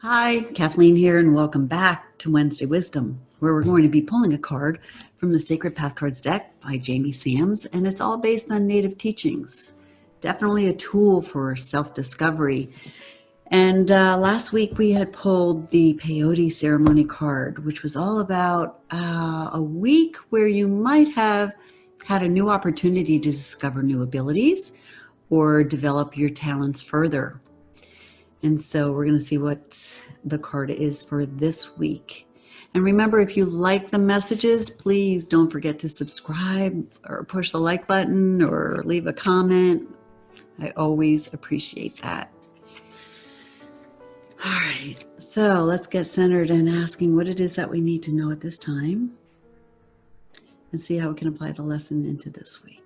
Hi, Kathleen here, and welcome back to Wednesday Wisdom, where we're going to be pulling a card from the Sacred Path Cards deck by Jamie Sams, and it's all based on native teachings. Definitely a tool for self-discovery. And last week we had pulled the peyote ceremony card, which was all about a week where you might have had a new opportunity to discover new abilities or develop your talents further. And so we're going to see what the card is for this week. And remember, if you like the messages, please don't forget to subscribe or push the like button or leave a comment. I always appreciate that. All right, so let's get centered and asking what it is that we need to know at this time and see how we can apply the lesson into this week.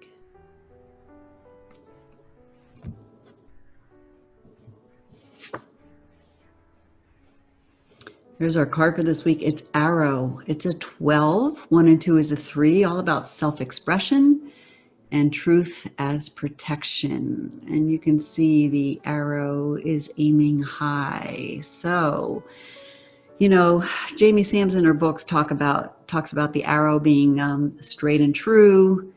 Here's our card for this week. It's Arrow. It's a 12. 1 and 2 is a 3, all about self-expression and truth as protection. And you can see the arrow is aiming high. So, you know, Jamie Sams in her books talks about the arrow being straight and true,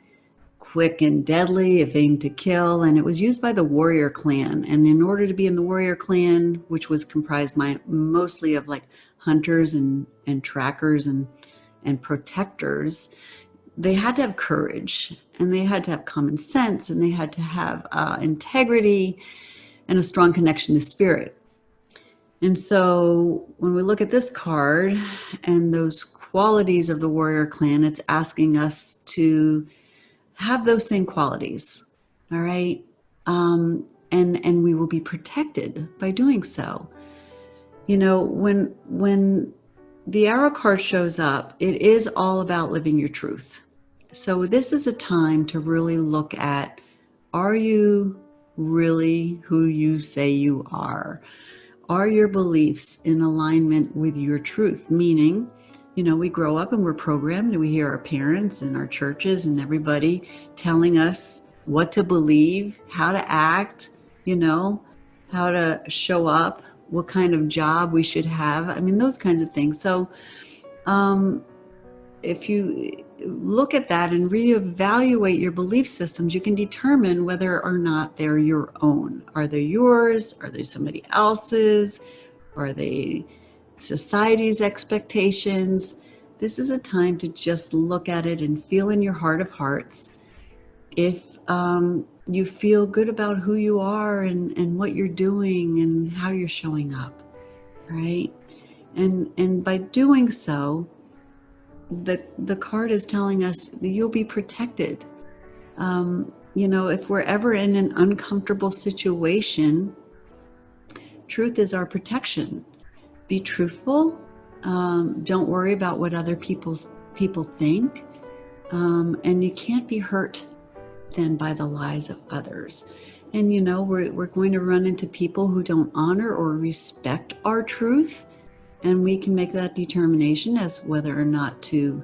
quick and deadly, if aimed to kill, and it was used by the warrior clan. And in order to be in the warrior clan, which was comprised mostly of like hunters and trackers and protectors, they had to have courage, and they had to have common sense, and they had to have integrity and a strong connection to spirit. And so when we look at this card and those qualities of the warrior clan, it's asking us to have those same qualities, all right? And we will be protected by doing so. You know, when the arrow card shows up, it is all about living your truth. So this is a time to really look at, are you really who you say you are? Are your beliefs in alignment with your truth? Meaning, you know, we grow up and we're programmed, and we hear our parents and our churches and everybody telling us what to believe, how to act, you know, how to show up, what kind of job we should have. I mean, those kinds of things. So if you look at that and reevaluate your belief systems, you can determine whether or not they're your own. Are they yours? Are they somebody else's? Are they society's expectations? This is a time to just look at it and feel in your heart of hearts if you feel good about who you are and what you're doing and how you're showing up, right? And by doing so, the card is telling us that you'll be protected. You know, if we're ever in an uncomfortable situation, truth is our protection. Be truthful. Don't worry about what other people think. And you can't be hurt then by the lies of others. And you know, we're going to run into people who don't honor or respect our truth, and we can make that determination as whether or not to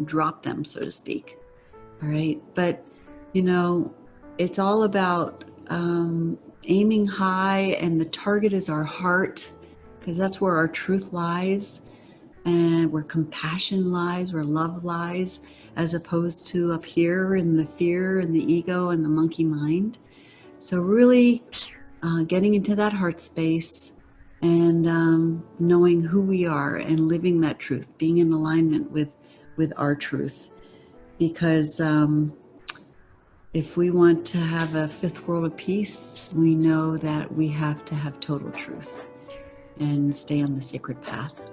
drop them, so to speak. All right, but you know, it's all about aiming high, and the target is our heart, because that's where our truth lies, and where compassion lies, where love lies, as opposed to up here in the fear and the ego and the monkey mind. So really getting into that heart space and knowing who we are and living that truth, being in alignment with our truth. Because if we want to have a fifth world of peace, we know that we have to have total truth and stay on the sacred path.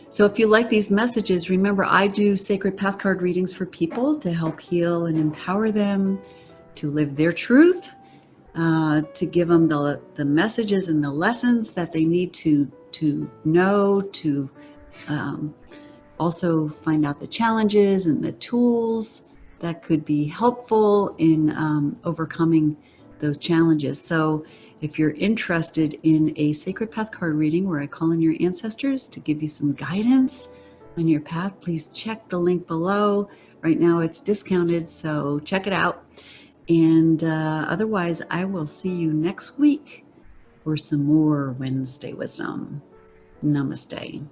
So if you like these messages, remember, I do sacred path card readings for people to help heal and empower them to live their truth, to give them the messages and the lessons that they need to know, to also find out the challenges and the tools that could be helpful in overcoming those challenges. So if you're interested in a sacred path card reading where I call in your ancestors to give you some guidance on your path, please check the link below. Right now it's discounted, so check it out. And otherwise, I will see you next week for some more Wednesday wisdom. Namaste.